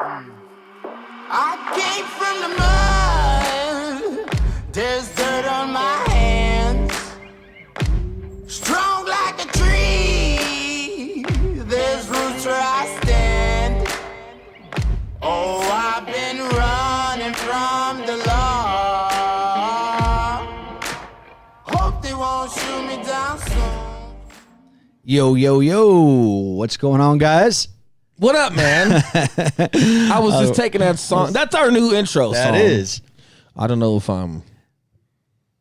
I came from the mud. There's dirt on my hands. Strong like a tree. There's roots where I stand. Oh, I've been running from the law. Hope they won't shoot me down soon. Yo, yo, yo. What's going on, guys? What up, man? I was just taking that song. That's our new intro song. That is. I don't know if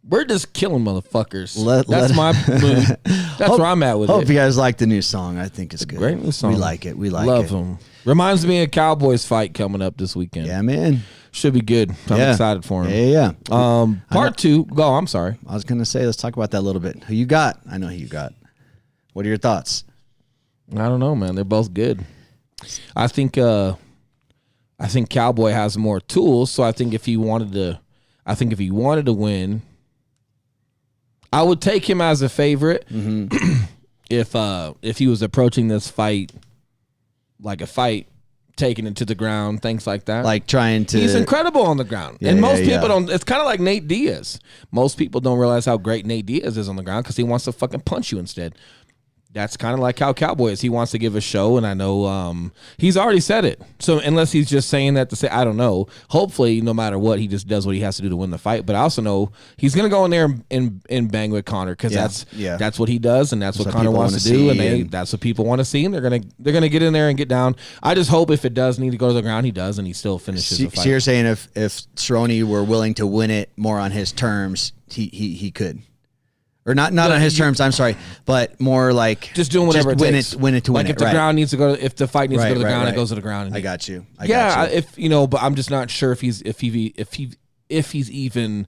we're just killing motherfuckers. That's my mood. That's where I'm at with Hope it. you guys like the new song. I think it's good. Great new song. We like it. We like Love it. them. Reminds me of Cowboys fight coming up this weekend. Yeah, man. Should be good. I'm excited for him. Yeah. Part two. Go. I'm sorry. I was going to say, let's talk about that a little bit. Who you got? I know who you got. What are your thoughts? I don't know, man. They're both good. I think Cowboy has more tools, so I think if he wanted to win, I would take him as a favorite. Mm-hmm. If he was approaching this fight like a fight, taking it to the ground, things like that. Like trying to... He's incredible on the ground. Yeah, and most yeah, people don't... It's kind of like Nate Diaz. Most people don't realize how great Nate Diaz is on the ground because he wants to fucking punch you instead. That's kind of like how Cowboy is. He wants to give a show, and I know he's already said it. So unless he's just saying that to say, I don't know. Hopefully, no matter what, he just does what he has to do to win the fight. But I also know he's going to go in there and bang with Conor because that's what he does, and that's what Conor wants to do, and that's what people want to see. And they're gonna get in there and get down. I just hope if it does need to go to the ground, he does, and he still finishes the fight. So you're saying if Cerrone were willing to win it more on his terms, he could. Or not on his terms, I'm sorry, but more like just doing whatever it takes. Win it to win it. Like if the ground needs to go, if the fight needs to go to the ground, it goes to the ground. I got you. But I'm just not sure if he's even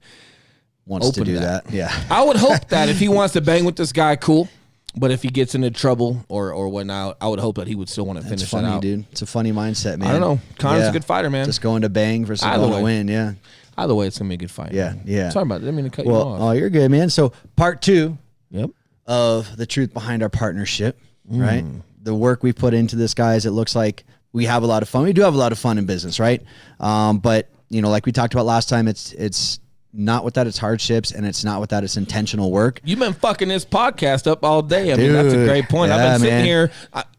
wants open to do that. Yeah, I would hope that if he wants to bang with this guy, cool. But if he gets into trouble or whatnot, I would hope that he would still want to finish that out. Dude. It's a funny mindset, man. I don't know. Conor's a good fighter, man. Just going to bang versus going to win. Yeah. Either way, it's gonna be a good fight. Yeah, man. yeah. Sorry about that. I didn't mean to cut you off. Oh, you're good, man. So part 2 Yep. of the truth behind our partnership, right? The work we put into this, guys, it looks like we have a lot of fun. We do have a lot of fun in business, right? But, you know, like we talked about last time, it's not without its hardships, and it's not without its intentional work. You've been fucking this podcast up all day. I mean, that's a great point. I've been sitting here.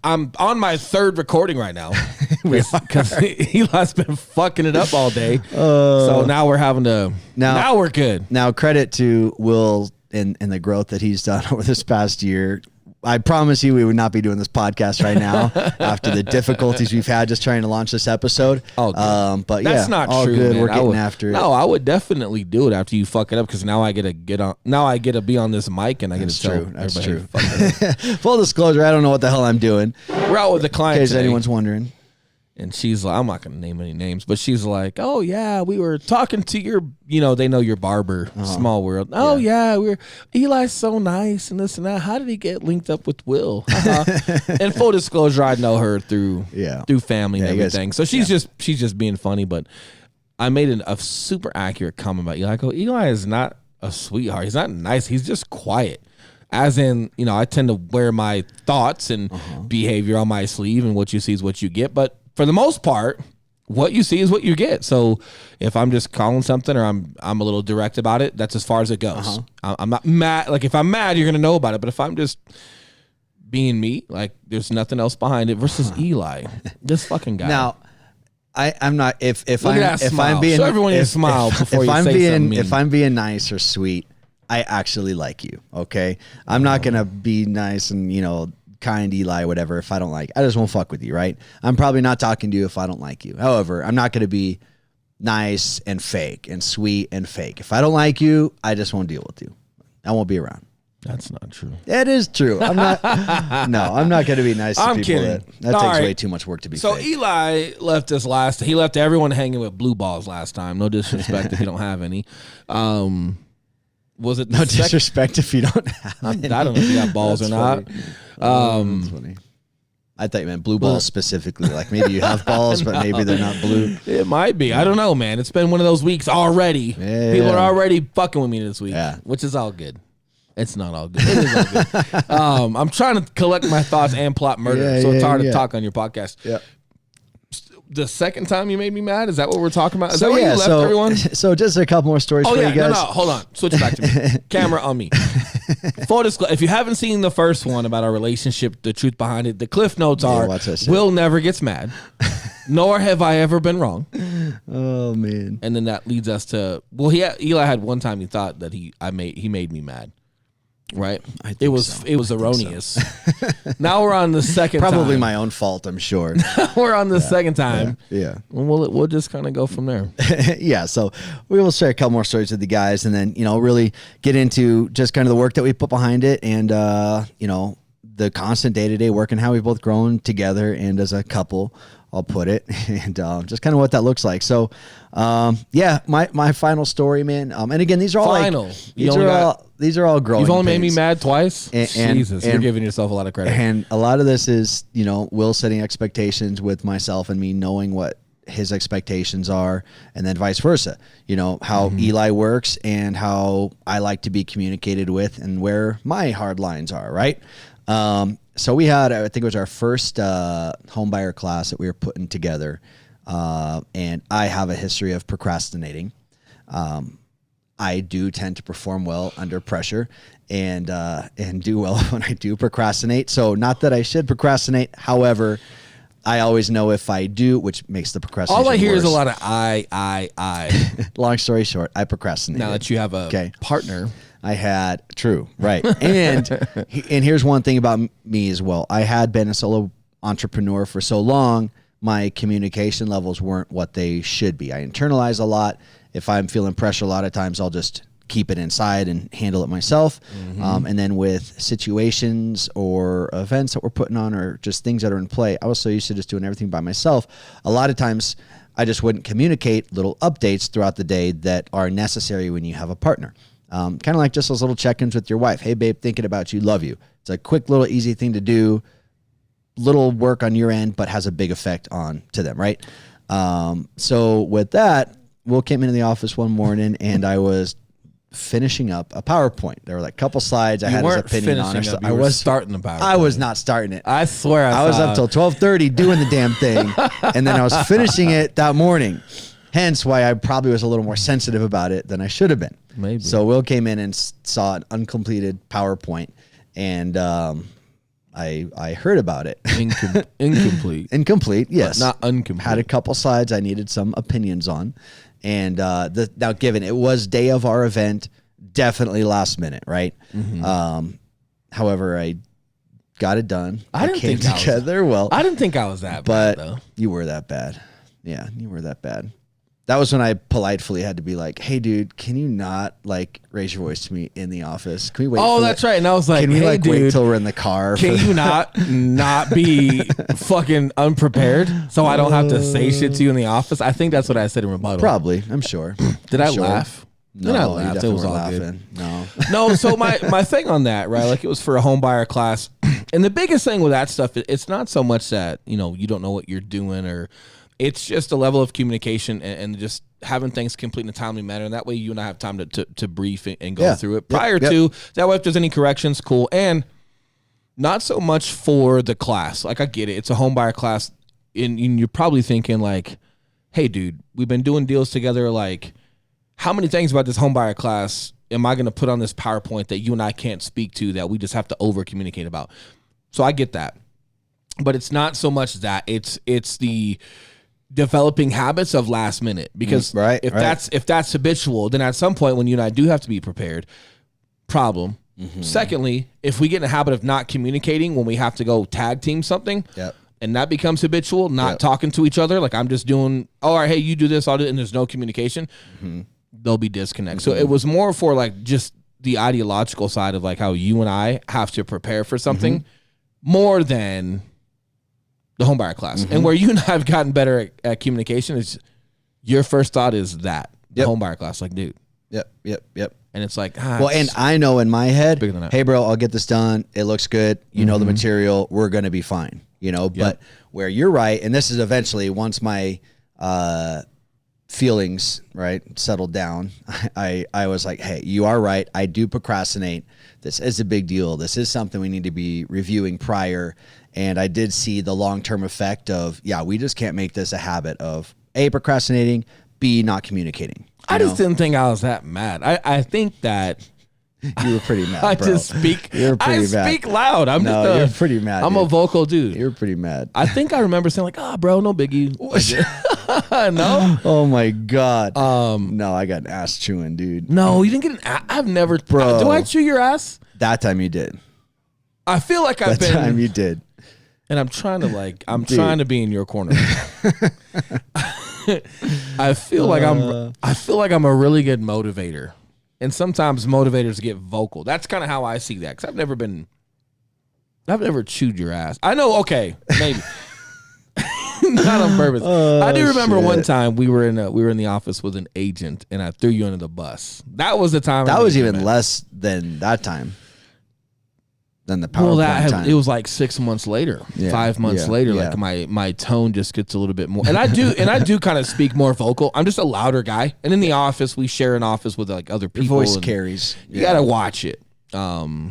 I'm on my 3rd recording right now because Eli's been fucking it up all day. So now we're having to. Now we're good. Now credit to Will and the growth that he's done over this past year. I promise you we would not be doing this podcast right now after the difficulties we've had just trying to launch this episode. Oh, but that's not all true, good. man. We're getting after it. No, I would definitely do it after you fuck it up because now I get to get on. Now I get to be on this mic and I get to tell That's everybody. True. Full disclosure, I don't know what the hell I'm doing. We're out with the client In case today. anyone's wondering. And she's like, I'm not going to name any names, but she's like, oh, yeah, we were talking to your, they know your barber, Small World. Oh, yeah, Eli's so nice and this and that. How did he get linked up with Will? And full disclosure, I know her through family and everything. So she's just being funny, but I made a super accurate comment about Eli. I go, Eli is not a sweetheart. He's not nice. He's just quiet. As in, I tend to wear my thoughts and behavior on my sleeve, and what you see is what you get. But for the most part, what you see is what you get. So if I'm just calling something or I'm a little direct about it, that's as far as it goes. I'm not mad. Like if I'm mad, you're going to know about it. But if I'm just being me, like there's nothing else behind it versus Eli, this fucking guy. Now, I'm not, if I'm being, show everyone your smile before you say something mean. If I'm being nice or sweet, I actually like you. Okay. I'm not going to be nice and, kind Eli, whatever, if I don't like, I just won't fuck with you, right? I'm probably not talking to you if I don't like you. However, I'm not going to be nice and fake and sweet and fake. If I don't like you, I just won't deal with you. I won't be around. That's not true. It is true. I'm not. No, I'm not going to be nice to people. Kidding. That takes way too much work to be. So fake. Eli left us last. He left everyone hanging with blue balls last time. No disrespect if you don't have any. Was it no disrespect if you don't have any? I don't know if you got balls or not. That's funny. I thought you meant blue balls specifically. Like maybe you have balls, but maybe they're not blue. It might be. I don't know, man. It's been one of those weeks already. Yeah. People are already fucking with me this week, yeah. Which is all good. It's not all good. It is all good. I'm trying to collect my thoughts and plot murder, so it's hard to talk on your podcast. Yeah. the second time you made me mad? Is that what we're talking about? Is So that where yeah, you left everyone? so just a couple more stories Oh for yeah, you guys. no, hold on. Switch back to me. Camera on me. Full disclosure, if you haven't seen the first one about our relationship, the truth behind it, the cliff notes are, watch that shit. Will never gets mad, nor have I ever been wrong. Oh man. And then that leads us to, well, Eli had one time he thought that he made me mad. Right? It was erroneous. Now we're on the second Probably time. my own fault, I'm sure. We're on the second time. Yeah. And we'll just kind of go from there. Yeah, so we will share a couple more stories with the guys and then, really get into just kind of the work that we put behind it and, the constant day-to-day work and how we've both grown together and as a couple, I'll put it, and just kind of what that looks like. So, my final story, man. And again, these are all these are all growing. You've only pains. made me mad twice. And Jesus, you're giving yourself a lot of credit. And a lot of this is, Will setting expectations with myself and me knowing what his expectations are, and then vice versa. How Eli works and how I like to be communicated with, and where my hard lines are. Right. So we had, I think it was our first homebuyer class that we were putting together, and I have a history of procrastinating. I do tend to perform well under pressure and do well when I do procrastinate. So not that I should procrastinate. However, I always know if I do, which makes the procrastination All I hear worse. is a lot of I. Long story short, I procrastinated. Now that you have a partner. I had, true, right. And here's one thing about me as well. I had been a solo entrepreneur for so long, my communication levels weren't what they should be. I internalize a lot. If I'm feeling pressure, a lot of times I'll just keep it inside and handle it myself. And then with situations or events that we're putting on or just things that are in play, I was so used to just doing everything by myself. A lot of times I just wouldn't communicate little updates throughout the day that are necessary when you have a partner. Kind of like just those little check-ins with your wife. Hey, babe, thinking about you, love you. It's a quick little easy thing to do, little work on your end, but has a big effect on to them, right? So with that, Will came into the office one morning and I was finishing up a PowerPoint. There were like a couple slides. I had his opinion on it. So I was starting the PowerPoint. I was not starting it. I swear I was up till 12:30 doing the damn thing, and then I was finishing it that morning. Hence why I probably was a little more sensitive about it than I should have been. Maybe. So Will came in and saw an uncompleted PowerPoint, and I heard about it. Incomplete. Incomplete, yes. But not incomplete. Had a couple slides I needed some opinions on. And now given it was day of our event, definitely last minute, right? However, I got it done. I didn't think I was that bad, though. You were that bad. Yeah, you were that bad. That was when I politely had to be like, "Hey, dude, can you not raise your voice to me in the office? Can we wait?" Oh, that's right. And I was like, "Can we dude, wait till we're in the car? Can you not be fucking unprepared so I don't have to say shit to you in the office?" I think that's what I said in rebuttal. Probably, I'm sure. Did I laugh? No, I laughed. It was all laughing. good. No. So my thing on that, right? It was for a home buyer class, and the biggest thing with that stuff, it's not so much that you don't know what you're doing, or it's just a level of communication and just having things complete in a timely manner. And that way you and I have time to brief and go through it prior to. That way if there's any corrections, cool. And not so much for the class. I get it. It's a home buyer class. And you're probably thinking hey, dude, we've been doing deals together. How many things about this home buyer class am I going to put on this PowerPoint that you and I can't speak to that we just have to over communicate about? So I get that. But it's not so much that. It's the developing habits of last minute, because if that's habitual, then at some point when you and I do have to be prepared, problem. Secondly, if we get in a habit of not communicating when we have to go tag team something, and that becomes habitual, not talking to each other, I'm just doing, all right, hey, you do this, I'll do it, and there's no communication, there'll be disconnect. So it was more for just the ideological side of how you and I have to prepare for something more than the homebuyer class. And where you and I have gotten better at communication is your first thought is that the homebuyer class, dude. Yep. And it's and I know in my head, hey bro, I'll get this done. It looks good. You know the material. We're going to be fine. But where you're right, and this is eventually once my feelings settled down, I was like, hey, you are right. I do procrastinate. This is a big deal. This is something we need to be reviewing prior. And I did see the long-term effect of, we just can't make this a habit of A, procrastinating, B, not communicating. I just didn't think I was that mad. I think that you were pretty mad, I bro. just speak. I speak loud. You're pretty mad. I'm a vocal dude. You're pretty mad. I think I remember saying like, bro, no biggie. No. Oh my God. No, I got an ass chewing, dude. No, you didn't get an ass. I've never. Bro. Do I chew your ass? That time you did. I feel like I've been. That time you did. And I'm trying to trying to be in your corner. I feel like I'm a really good motivator. And sometimes motivators get vocal. That's kind of how I see that. Because I've never chewed your ass. I know, okay, maybe. Not on purpose. I do remember one time we were in the office with an agent and I threw you under the bus. That was the time. That was even less than that time. Than the PowerPoint time. It was like 6 months later, 5 months later. Like my tone just gets a little bit more, and I do kind of speak more vocal. I'm just a louder guy, and in the office we share an office with like other people. Your voice carries. You gotta watch it. But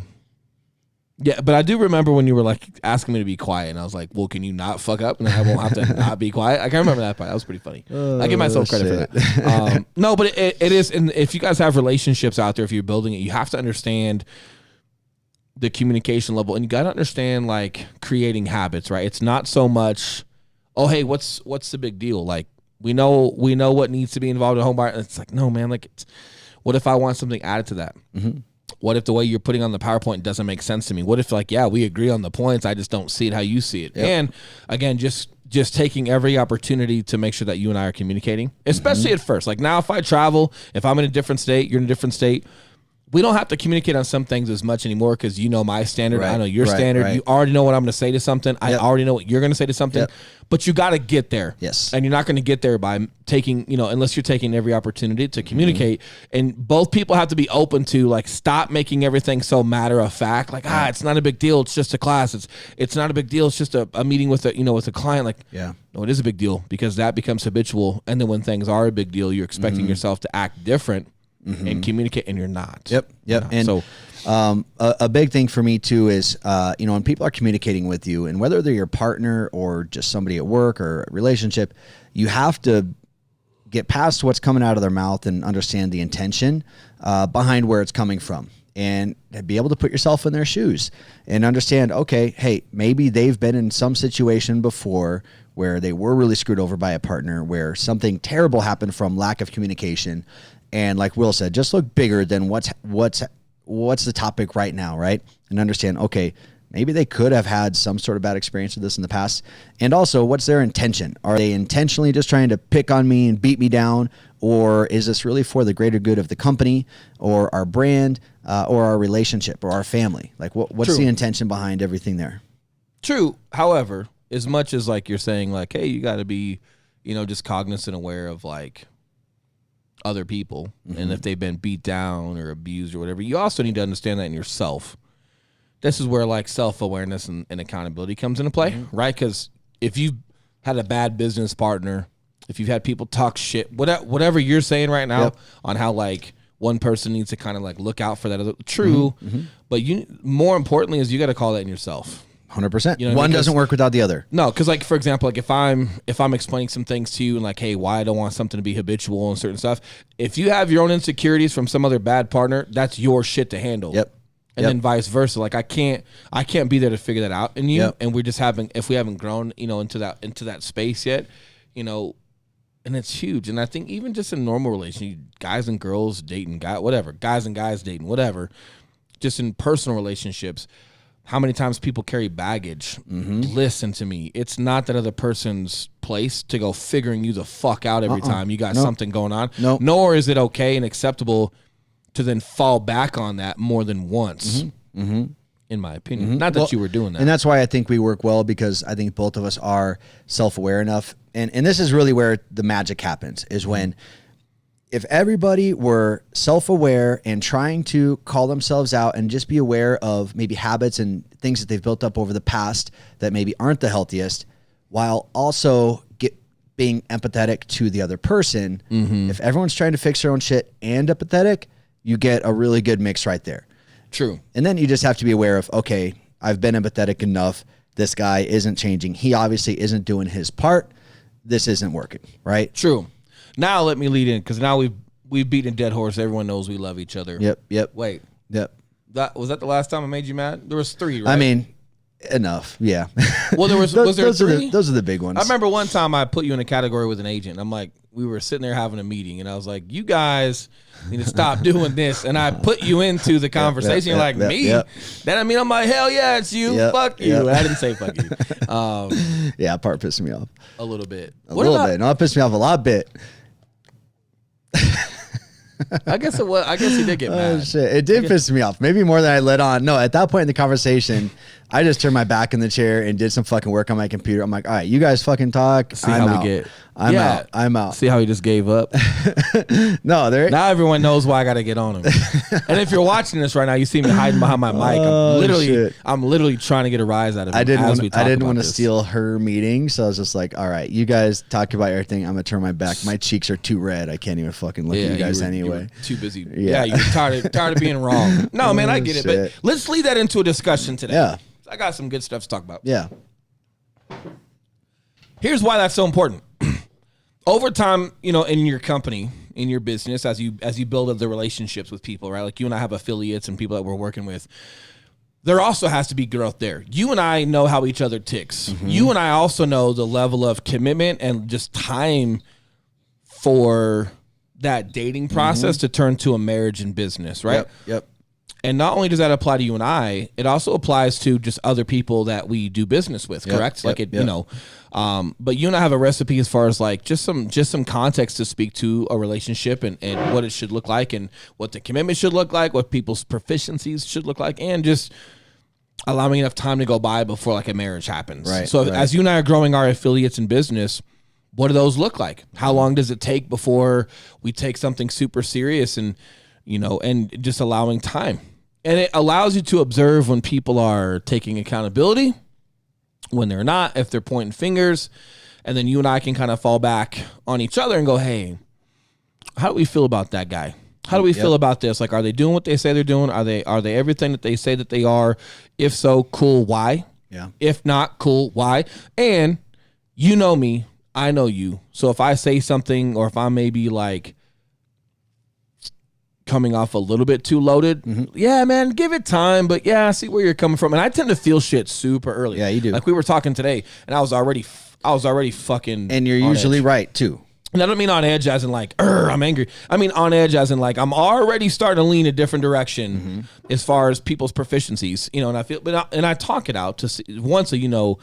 I do remember when you were like asking me to be quiet, and I was like, "Well, can you not fuck up, and I won't have to not be quiet?" I can remember that part. That was pretty funny. I give myself credit for that. No, but it is, and if you guys have relationships out there, if you're building it, you have to understand the communication level, and you got to understand like creating habits, right? It's not so much, oh, hey, what's the big deal? Like we know what needs to be involved in home buyer. It's like, no, man, like what if I want something added to that? Mm-hmm. What if the way you're putting on the PowerPoint doesn't make sense to me? What if like, we agree on the points, I just don't see it how you see it. Yep. And again, just taking every opportunity to make sure that you and I are communicating, especially at first. Like now, if I travel, if I'm in a different state, you're in a different state, we don't have to communicate on some things as much anymore because you know my standard. I know your standard. Right. You already know what I'm going to say to something. I already know what you're going to say to something. But you got to get there. Yes. And you're not going to get there by taking, unless you're taking every opportunity to communicate. And both people have to be open to like stop making everything so matter of fact. Like, it's not a big deal. It's just a class. It's not a big deal. It's just a meeting with a client. Like, no, it is a big deal because that becomes habitual. And then when things are a big deal, you're expecting yourself to act different. And communicate, and you're not. Yep. And so, a big thing for me too is, when people are communicating with you, and whether they're your partner or just somebody at work or a relationship, you have to get past what's coming out of their mouth and understand the intention behind where it's coming from, and be able to put yourself in their shoes and understand, okay, hey, maybe they've been in some situation before where they were really screwed over by a partner, where something terrible happened from lack of communication. And like Will said, just look bigger than what's the topic right now, right? And understand, okay, maybe they could have had some sort of bad experience with this in the past. And also, what's their intention? Are they intentionally just trying to pick on me and beat me down? Or is this really for the greater good of the company or our brand or our relationship or our family? Like what's the intention behind everything there? True. However, as much as like you're saying like, hey, you got to be, just cognizant, aware of like other people, and if they've been beat down or abused or whatever, you also need to understand that in yourself. This is where like self-awareness and accountability comes into play, right? Because if you've had a bad business partner, if you've had people talk shit, whatever you're saying right now on how like one person needs to kind of like look out for that other, but more importantly is you got to call that in yourself. 100%. One doesn't work without the other. No, because like for example, like if I'm explaining some things to you and like, hey, why I don't want something to be habitual and certain stuff. If you have your own insecurities from some other bad partner, that's your shit to handle. And then vice versa. Like I can't be there to figure that out in you. And we're just if we haven't grown, into that space yet, and it's huge. And I think even just in normal relationships, guys and girls dating, guys and guys dating, whatever, just in personal relationships. How many times people carry baggage? Listen to me. It's not that other person's place to go figuring you the fuck out every time you got something going on. Nor is it okay and acceptable to then fall back on that more than once, in my opinion. Not that you were doing that. And that's why I think we work well, because I think both of us are self-aware enough. And this is really where the magic happens, is when if everybody were self-aware and trying to call themselves out and just be aware of maybe habits and things that they've built up over the past that maybe aren't the healthiest, while also being empathetic to the other person, if everyone's trying to fix their own shit and empathetic, you get a really good mix right there. True. And then you just have to be aware of, okay, I've been empathetic enough. this guy isn't changing. He obviously isn't doing his part. This isn't working, right? True. Now let me lead in, because now we've beaten a dead horse. Everyone knows we love each other. Yep. Wait. Yep. Was that the last time I made you mad? There was 3, right? I mean, enough. Yeah. Well, was there 3? Those are the big ones. I remember one time I put you in a category with an agent. I'm like, we were sitting there having a meeting, and I was like, you guys need to stop doing this. And I put you into the conversation. You're like, me? Then I'm like, hell yeah, it's you. Fuck you. And I didn't say fuck you. Yeah, that part pissed me off. A little bit. A little bit. No, it pissed me off a lot bit. I guess it was. I guess he did get mad. Oh, shit. It did piss me off. Maybe more than I let on. No, at that point in the conversation, I just turned my back in the chair and did some fucking work on my computer. I'm like, all right, you guys fucking talk. See how we get. I'm out. See how he just gave up? No, now everyone knows why I got to get on him. And if you're watching this right now, you see me hiding behind my mic. I'm literally trying to get a rise out of him. I didn't want to steal her meeting, so I was just like, all right, you guys talk about everything. I'm gonna turn my back. My cheeks are too red. I can't even fucking look at you guys anyway. Too busy. Yeah, you're tired of being wrong. No, man, I get it. But let's lead that into a discussion today. Yeah. I got some good stuff to talk about. Yeah. Here's why that's so important. Over time, in your company, in your business, as you build up the relationships with people, right? Like you and I have affiliates and people that we're working with. There also has to be growth there. You and I know how each other ticks. Mm-hmm. You and I also know the level of commitment and just time for that dating process to turn to a marriage and business, right? Yep. And not only does that apply to you and I, it also applies to just other people that we do business with, correct? But you and I have a recipe as far as like just some context to speak to a relationship and what it should look like and what the commitment should look like, what people's proficiencies should look like, and just allowing enough time to go by before like a marriage happens. Right. So as you and I are growing our affiliates in business, what do those look like? How long does it take before we take something super serious and just allowing time? And it allows you to observe when people are taking accountability, when they're not, if they're pointing fingers. And then you and I can kind of fall back on each other and go, hey, how do we feel about that guy? How do we feel about this? Like, are they doing what they say they're doing? Are they everything that they say that they are? If so, cool, why? Yeah. If not, cool, why? And you know me, I know you. So if I say something or if I may be like coming off a little bit too loaded, yeah, man, give it time. But yeah, I see where you're coming from. And I tend to feel shit super early. Yeah, you do. Like we were talking today, and I was already fucking. And you're usually edge. right too. And I don't mean on edge as in like, I'm angry. I mean on edge as in like I'm already starting to lean a different direction as far as people's proficiencies, And I feel, and I talk it out to see once, so you know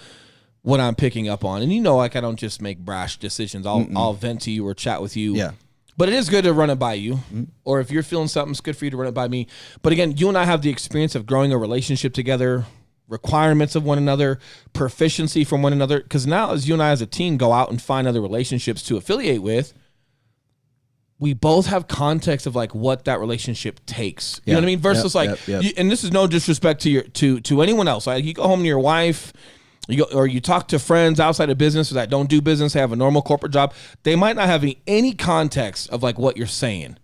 what I'm picking up on, and like I don't just make brash decisions. I'll vent to you or chat with you. Yeah. But it is good to run it by you, or if you're feeling something, it's good for you to run it by me. But again, you and I have the experience of growing a relationship together, requirements of one another, proficiency from one another. Because now, as you and I as a team go out and find other relationships to affiliate with, we both have context of like what that relationship takes. You know what I mean? Versus and this is no disrespect to anyone else. Like you go home to your wife. You talk to friends outside of business that don't do business, have a normal corporate job. They might not have any context of like what you're saying.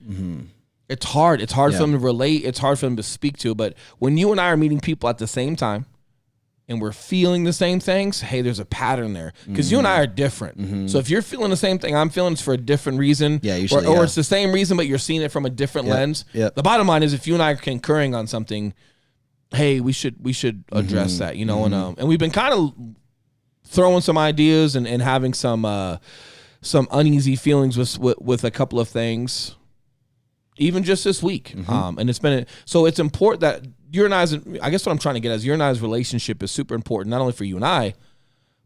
It's hard. It's hard for them to relate. It's hard for them to speak to. But when you and I are meeting people at the same time and we're feeling the same things, hey, there's a pattern there. Because you and I are different. So if you're feeling the same thing I'm feeling, it's for a different reason. Yeah, usually, or it's the same reason, but you're seeing it from a different lens. The bottom line is if you and I are concurring on something, hey, we should address that, and we've been kind of throwing some ideas and having some uneasy feelings with a couple of things, even just this week. And it's important that you and I's, I guess what I'm trying to get at is your and I's relationship is super important, not only for you and I,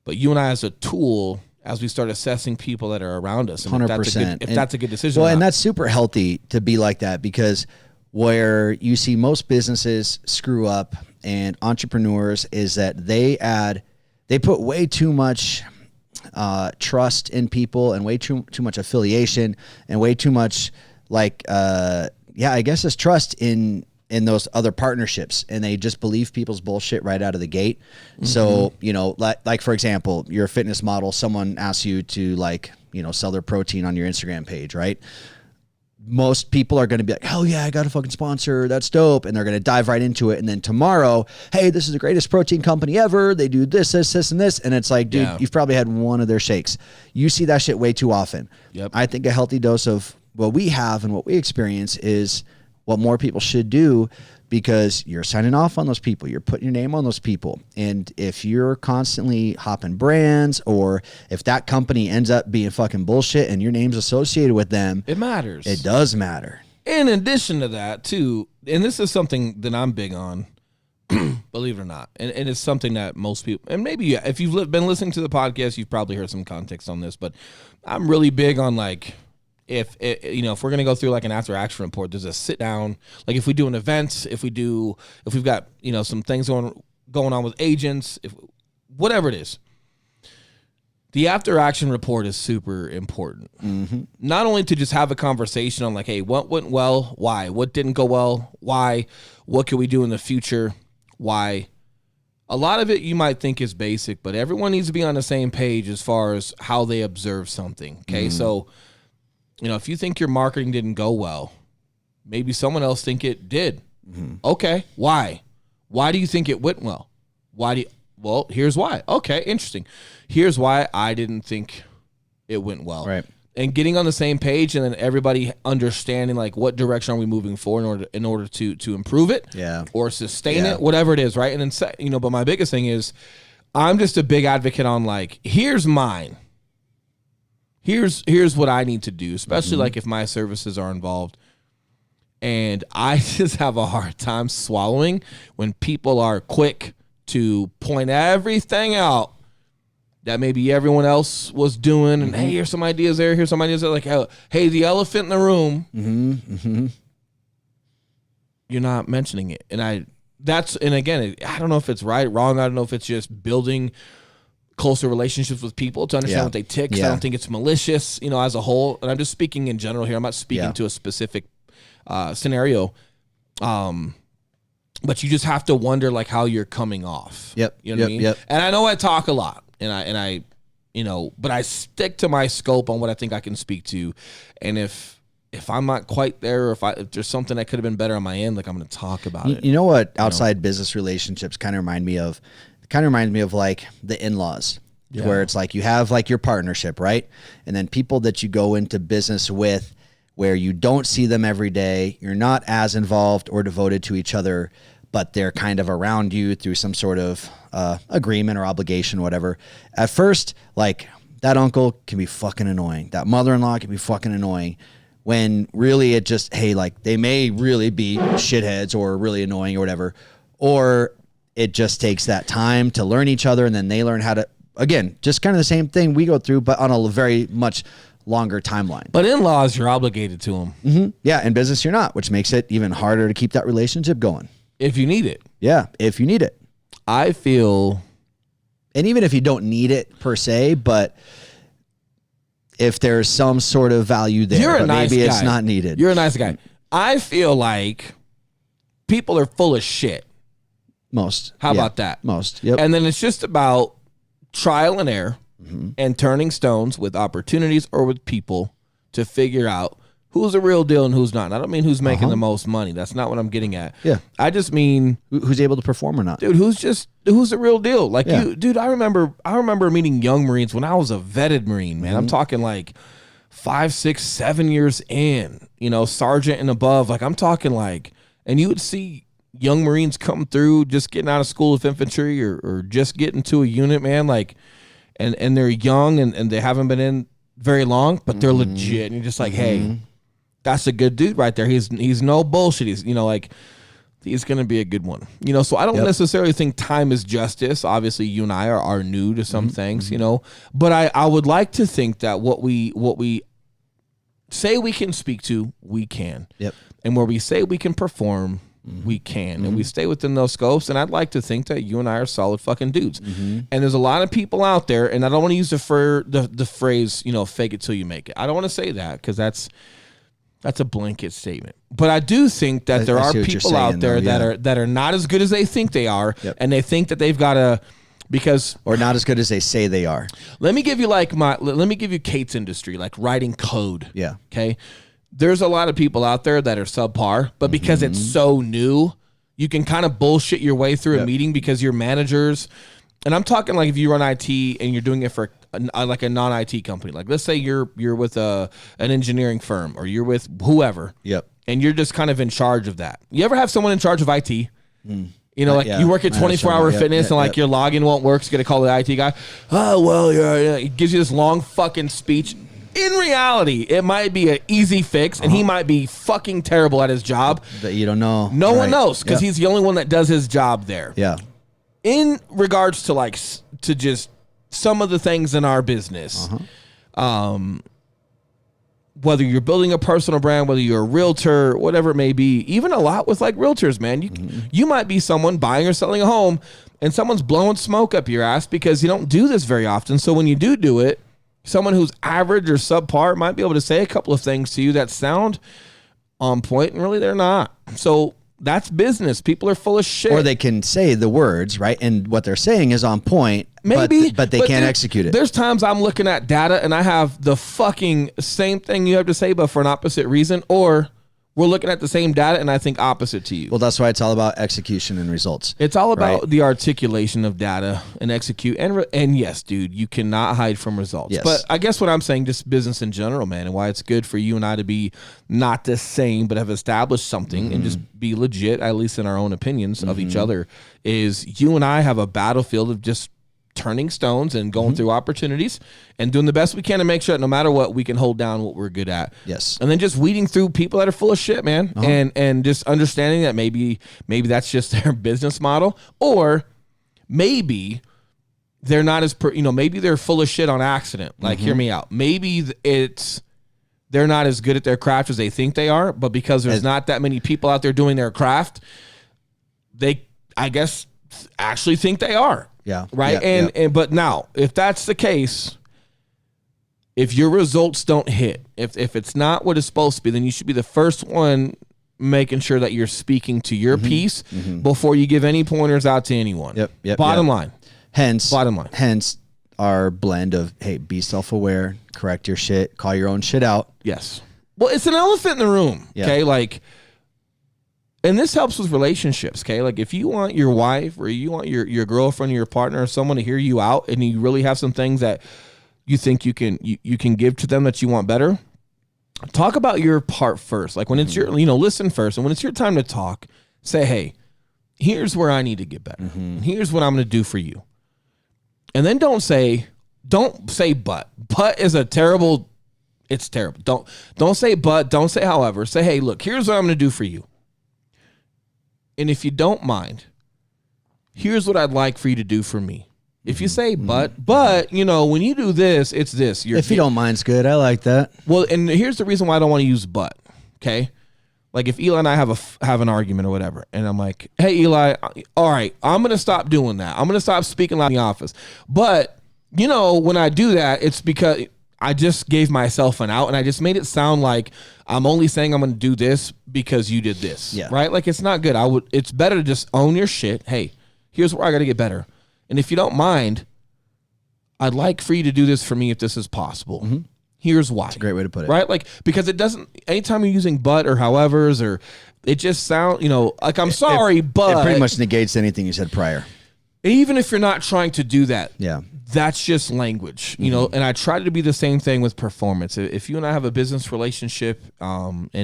but you and I as a tool as we start assessing people that are around us. And 100%. If that's a good decision. Well, and that's super healthy to be like that, because where you see most businesses screw up and entrepreneurs is that they put way too much trust in people and way too much affiliation and way too much I guess it's trust in those other partnerships, and they just believe people's bullshit right out of the gate. So, like for example, you're a fitness model, someone asks you to sell their protein on your Instagram page, right? most people are going to be like, hell yeah, I got a fucking sponsor. That's dope. And they're going to dive right into it. And then tomorrow, hey, this is the greatest protein company ever. They do this, this, this, and this. And it's like, dude, you've probably had one of their shakes. You see that shit way too often. Yep. I think a healthy dose of what we have and what we experience is what more people should do, because you're signing off on those people. You're putting your name on those people. And if you're constantly hopping brands, or if that company ends up being fucking bullshit and your name's associated with them, it matters. It does matter. In addition to that, too, and this is something that I'm big on, believe it or not, and it's something that most people, and maybe if you've been listening to the podcast, you've probably heard some context on this, but I'm really big on, like, if we're going to go through like an after action report, there's a sit down, like if we do an event, if we've got, some things going on with agents, whatever it is, the after action report is super important. Mm-hmm. Not only to just have a conversation on like, hey, what went well? Why? What didn't go well? Why? What can we do in the future? Why? A lot of it you might think is basic, but everyone needs to be on the same page as far as how they observe something. Okay. Mm-hmm. So, if you think your marketing didn't go well, maybe someone else think it did. Mm-hmm. Okay. Why? Why do you think it went well? Well, here's why. Okay. Interesting. Here's why I didn't think it went well. Right. And getting on the same page, and then everybody understanding like what direction are we moving forward in order to improve it, or sustain it, whatever it is, right? And then but my biggest thing is, I'm just a big advocate on like, here's mine. Here's what I need to do, especially like if my services are involved. And I just have a hard time swallowing when people are quick to point everything out that maybe everyone else was doing. And hey, here's some ideas there. Here's some ideas there. Like, hey, the elephant in the room, you're not mentioning it. And again, I don't know if it's right, wrong. I don't know if it's just building closer relationships with people to understand what they tick. I don't think it's malicious, as a whole. And I'm just speaking in general here. I'm not speaking to a specific scenario. But you just have to wonder like how you're coming off. Yep. You know what I mean? Yep. And I know I talk a lot, and I but I stick to my scope on what I think I can speak to. And if I'm not quite there, or if there's something that could have been better on my end, like I'm going to talk about it. You know what outside business relationships kind of remind me of? Kind of reminds me of like the in-laws, where it's like you have like your partnership, right? And then people that you go into business with, where you don't see them every day, you're not as involved or devoted to each other, but they're kind of around you through some sort of agreement or obligation, whatever. At first, like that uncle can be fucking annoying. That mother-in-law can be fucking annoying. When really it just, hey, like they may really be shitheads or really annoying or whatever, or it just takes that time to learn each other, and then they learn how to, again, just kind of the same thing we go through, but on a very much longer timeline. But in-laws, you're obligated to them. Mm-hmm. Yeah, in business, you're not, which makes it even harder to keep that relationship going. If you need it. Yeah, if you need it. I feel... And even if you don't need it per se, but if there's some sort of value there, you're a nice maybe guy. It's not needed. You're a nice guy. I feel like people are full of shit. Most. How about that? Most. Yep. And then it's just about trial and error and turning stones with opportunities or with people to figure out who's a real deal and who's not. And I don't mean who's making the most money. That's not what I'm getting at. Yeah. I just mean who's able to perform or not. Dude, who's the real deal? Like you, dude, I remember meeting young Marines when I was a vetted Marine, man. I'm talking like 5, 6, 7 years in, sergeant and above. Like I'm talking like, and you would see young Marines come through just getting out of school of infantry or just getting to a unit, man, like, and they're young and they haven't been in very long, but they're legit. And you're just like, hey, that's a good dude right there. He's no bullshit. He's, he's going to be a good one. So I don't necessarily think time is justice. Obviously, you and I are new to some things, but I would like to think that what we say we can speak to, we can. Yep. And where we say we can perform, we can, and we stay within those scopes. And I'd like to think that you and I are solid fucking dudes. And there's a lot of people out there, and I don't want to use the phrase, fake it till you make it. I don't want to say that because that's a blanket statement. But I do think that there are people out there that are not as good as they think they are, and they think that they've got to or not as good as they say they are. Let me give you let me give you Kate's industry, like writing code. Yeah. Okay. there's a lot of people out there that are subpar, but because it's so new, you can kind of bullshit your way through a meeting because your managers, and I'm talking like if you run IT and you're doing it for like a non-IT company, like let's say you're with an engineering firm or you're with whoever, and you're just kind of in charge of that. You ever have someone in charge of IT? You know, like you work at 24-hour fitness and like your login won't work, so you got to call the IT guy. Oh, well, he gives you this long fucking speech. In reality, it might be an easy fix, and he might be fucking terrible at his job. That you don't know. No one knows because he's the only one that does his job there. Yeah. In regards to like to just some of the things in our business, whether you're building a personal brand, whether you're a realtor, whatever it may be, even a lot with like realtors, man, you might be someone buying or selling a home, and someone's blowing smoke up your ass because you don't do this very often. So when you do it, someone who's average or subpar might be able to say a couple of things to you that sound on point, and really they're not. So that's business. People are full of shit. Or they can say the words, right? And what they're saying is on point, maybe, but they can't execute it. There's times I'm looking at data and I have the fucking same thing you have to say, but for an opposite reason, or we're looking at the same data and I think opposite to you. Well, that's why it's all about execution and results. It's all about the articulation of data and execute. And yes, dude, you cannot hide from results. Yes. But I guess what I'm saying, just business in general, man, and why it's good for you and I to be not the same, but have established something and just be legit, at least in our own opinions of each other, is you and I have a battlefield of just turning stones and going through opportunities and doing the best we can to make sure that no matter what, we can hold down what we're good at. Yes. And then just weeding through people that are full of shit, man. And just understanding that maybe that's just their business model, or maybe they're not as, maybe they're full of shit on accident. Like, hear me out. Maybe they're not as good at their craft as they think they are, but because there's not that many people out there doing their craft, they, I guess, actually think they are. Yeah. Right. Yeah, But now, if that's the case, if your results don't hit, if it's not what it's supposed to be, then you should be the first one making sure that you're speaking to your piece before you give any pointers out to anyone. Bottom line. Hence our blend of, hey, be self-aware, correct your shit, call your own shit out. Yes. Well, it's an elephant in the room. Yeah. Okay. Like, and this helps with relationships, okay? Like if you want your wife or you want your girlfriend or your partner or someone to hear you out and you really have some things that you think you can give to them that you want better, talk about your part first. Like when it's your, listen first. And when it's your time to talk, say, hey, here's where I need to get better. Here's what I'm going to do for you. And then don't say but. But is it's terrible. Don't say but, don't say however. Say, hey, look, here's what I'm going to do for you. And if you don't mind, here's what I'd like for you to do for me. If you say, but, when you do this, it's this. If you don't mind's good. I like that. Well, and here's the reason why I don't want to use but, okay? Like if Eli and I have an argument or whatever, and I'm like, hey, Eli, all right, I'm going to stop doing that. I'm going to stop speaking loud in the office. But, when I do that, it's because I just gave myself an out and I just made it sound like I'm only saying I'm going to do this because you did this. Yeah. Right? Like it's not good. It's better to just own your shit. Hey, here's where I got to get better. And if you don't mind, I'd like for you to do this for me if this is possible. Here's why. That's a great way to put it. Right? Like, because it doesn't, anytime you're using but or however's or it just sounds, like I'm sorry, but. It pretty much negates anything you said prior. Even if you're not trying to do that. Yeah. That's just language, and I try to be the same thing with performance. If you and I have a business relationship, and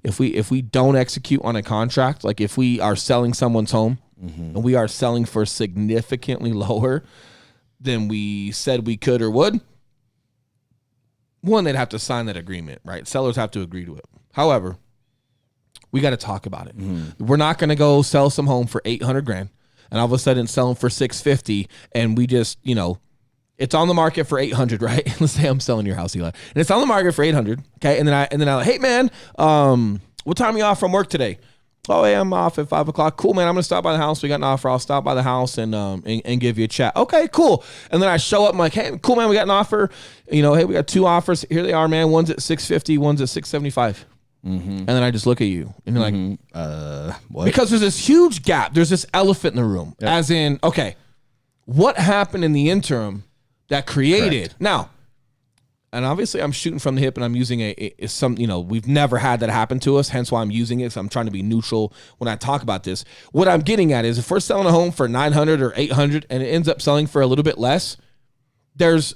if we don't execute on a contract, like if we are selling someone's home and we are selling for significantly lower than we said we could or would, one, they'd have to sign that agreement, right? Sellers have to agree to it. However, we got to talk about it. We're not going to go sell some home for $800,000. And all of a sudden sell them for $650, and we just, it's on the market for $800, right? Let's say I'm selling your house, Eli, and it's on the market for $800. Okay, and then I like, hey man, what time are you off from work today? Oh, hey, I'm off at 5:00. Cool, man. I'm gonna stop by the house. We got an offer. I'll stop by the house and give you a chat. Okay, cool. And then I show up. I'm like, hey, cool, man. We got an offer. Hey, we got two offers. Here they are, man. One's at $650. One's at $675. And then I just look at you and you're like, what? Because there's this huge gap. There's this elephant in the room. Yep. As in, okay, what happened in the interim that created? Correct. Now, and obviously I'm shooting from the hip and I'm using we've never had that happen to us. Hence why I'm using it. So I'm trying to be neutral when I talk about this. What I'm getting at is if we're selling a home for 900 or 800 and it ends up selling for a little bit less, there's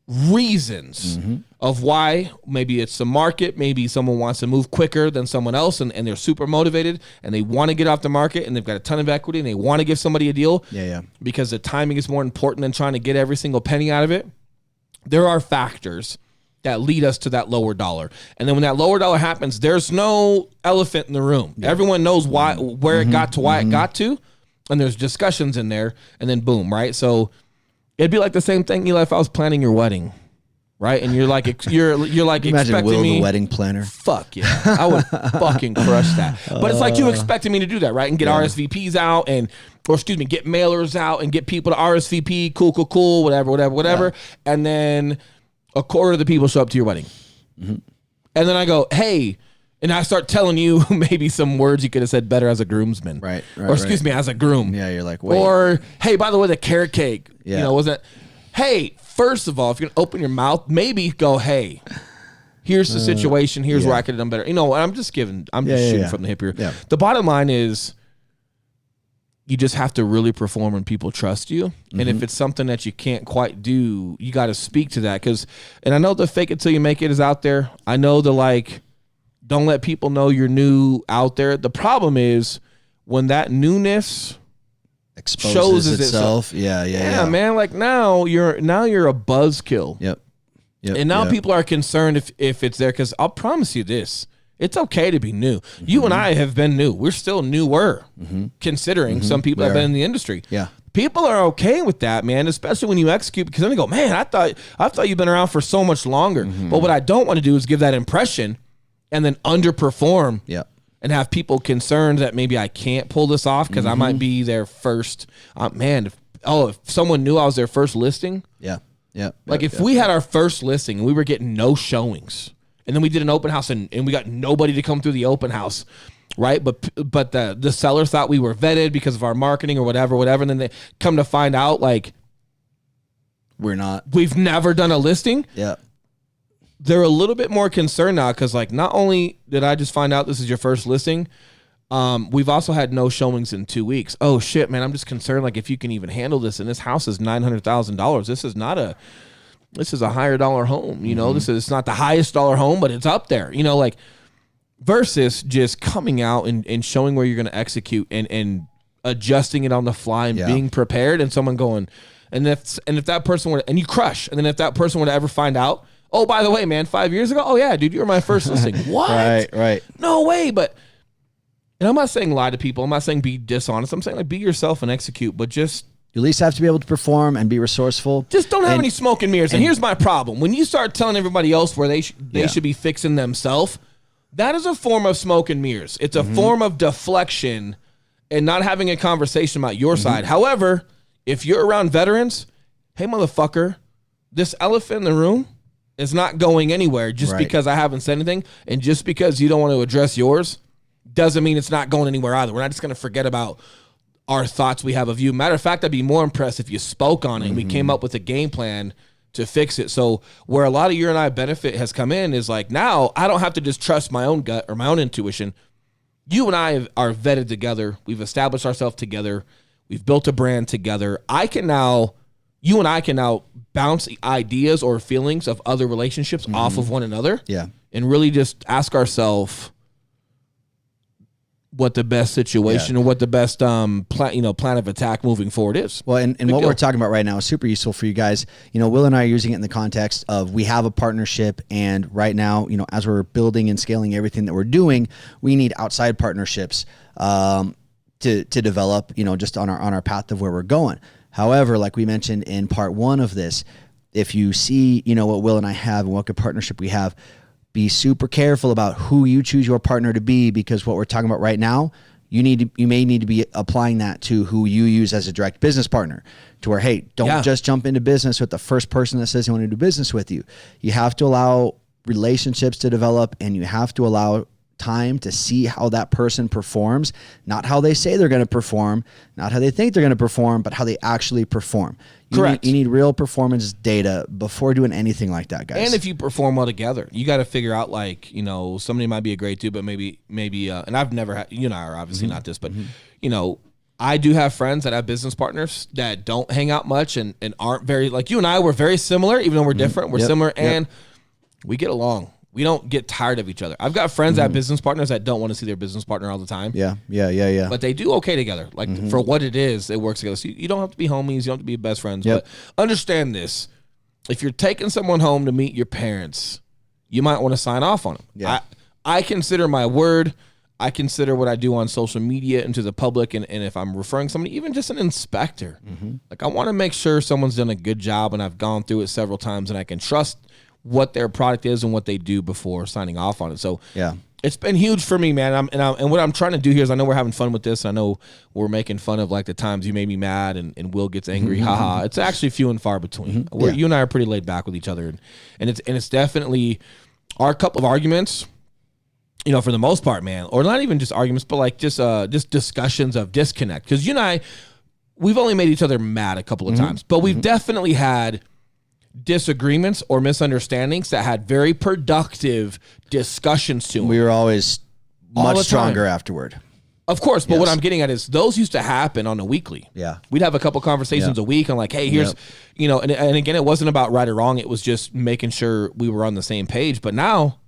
reasons of why. Maybe it's the market. Maybe someone wants to move quicker than someone else and they're super motivated and they want to get off the market and they've got a ton of equity and they want to give somebody a deal because the timing is more important than trying to get every single penny out of it. There are factors that lead us to that lower dollar. And then when that lower dollar happens, there's no elephant in the room. Yeah. Everyone knows where it got to, why it got to, and there's discussions in there, and then boom, right? So it'd be like the same thing, Eli, if I was planning your wedding, right? And you're like Imagine expecting Will, me, the wedding planner. Fuck yeah, I would fucking crush that. But it's like you expected me to do that, right? And get RSVPs out get mailers out and get people to RSVP, cool, whatever. Yeah. And then a quarter of the people show up to your wedding. And then I go, hey, and I start telling you maybe some words you could have said better as a groomsman. Right. Or excuse me, as a groom. Yeah, you're like, wait. Or, hey, by the way, the carrot cake, wasn't, hey, first of all, if you're going to open your mouth, maybe go, hey, here's the situation. Here's where I could have done better. You know, I'm just shooting from the hip here. Yeah. The bottom line is you just have to really perform when people trust you. And if it's something that you can't quite do, you got to speak to that. And I know the fake it till you make it is out there. I know the don't let people know you're new out there. The problem is when that newness exposes itself. Yeah, man. Like now you're a buzzkill. Yep. And now people are concerned if it's there, because I'll promise you this. It's okay to be new. You and I have been new. We're still newer, considering some people have been in the industry. Yeah. People are okay with that, man, especially when you execute, because then they go, man, I thought you've been around for so much longer. But what I don't want to do is give that impression and then underperform and have people concerned that maybe I can't pull this off because I might be their first. If someone knew I was their first listing. If we had our first listing and we were getting no showings, and then we did an open house and we got nobody to come through the open house, right? But the seller thought we were vetted because of our marketing or whatever. And then they come to find out, we're not. We've never done a listing. Yeah. They're a little bit more concerned now because, not only did I just find out this is your first listing, we've also had no showings in 2 weeks. Oh, shit, man. I'm just concerned, if you can even handle this. And this house is $900,000. This is a higher dollar home. It's not the highest dollar home, but it's up there. Versus just coming out and showing where you're going to execute and adjusting it on the fly and being prepared, and someone going, and if that person were, and you crush, and then if that person were to ever find out, oh, by the way, man, 5 years ago, oh yeah, dude, you were my first listing. What? Right. No way. And I'm not saying lie to people. I'm not saying be dishonest. I'm saying be yourself and execute, but just you at least have to be able to perform and be resourceful. Just don't have any smoke and mirrors. And here's my problem. When you start telling everybody else where they should be fixing themselves, that is a form of smoke and mirrors. It's a form of deflection and not having a conversation about your side. However, if you're around veterans, hey, motherfucker, this elephant in the room is not going anywhere just because I haven't said anything. And just because you don't want to address yours doesn't mean it's not going anywhere either. We're not just going to forget about our thoughts we have of you. Matter of fact, I'd be more impressed if you spoke on it and we came up with a game plan to fix it. So where a lot of your and I benefit has come in is now I don't have to just trust my own gut or my own intuition. You and I are vetted together. We've established ourselves together. We've built a brand together. You and I can now bounce ideas or feelings of other relationships off of one another. Yeah. And really just ask ourselves what the best situation or what the best plan of attack moving forward is. Well, and what we're talking about right now is super useful for you guys. Will and I are using it in the context of we have a partnership, and right now, as we're building and scaling everything that we're doing, we need outside partnerships to develop, just on our path of where we're going. However, like we mentioned in part one of this, if you see, what Will and I have and what good partnership we have, be super careful about who you choose your partner to be, because what we're talking about right now, you may need to be applying that to who you use as a direct business partner, to where, hey, don't just jump into business with the first person that says they want to do business with you. You have to allow relationships to develop, and you have to allow time to see how that person performs, not how they say they're going to perform, not how they think they're going to perform, but how they actually perform. Correct. You need real performance data before doing anything like that, guys. And if you perform well together, you got to figure out, like, you know, somebody might be a great dude, but maybe, and I've never had, you and I are obviously not this, but, you know, I do have friends that have business partners that don't hang out much and aren't very, like you and I, we're very similar, even though we're different. We're similar and we get along. We don't get tired of each other. I've got friends that have business partners that don't want to see their business partner all the time. Yeah. But they do okay together. Like for what it is, it works together. So you don't have to be homies. You don't have to be best friends. But understand this. If you're taking someone home to meet your parents, you might want to sign off on them. Yeah. I consider my word. I consider what I do on social media and to the public. And if I'm referring somebody, even just an inspector, like I want to make sure someone's done a good job and I've gone through it several times and I can trust what their product is and what they do before signing off on it. So it's been huge for me, man. And what I'm trying to do here is, I know we're having fun with this. I know we're making fun of like the times you made me mad and Will gets angry. Haha. It's actually few and far between. You and I are pretty laid back with each other. And it's definitely our couple of arguments, you know, for the most part, man, or not even just arguments, but like just discussions of disconnect. Cause you and I, we've only made each other mad a couple of times, but we've definitely had disagreements or misunderstandings that had very productive discussions to them. We were always much stronger afterward. Of course, but what I'm getting at is those used to happen on a weekly. Yeah. We'd have a couple conversations a week on like, hey, here's, you know, and again, it wasn't about right or wrong. It was just making sure we were on the same page. But now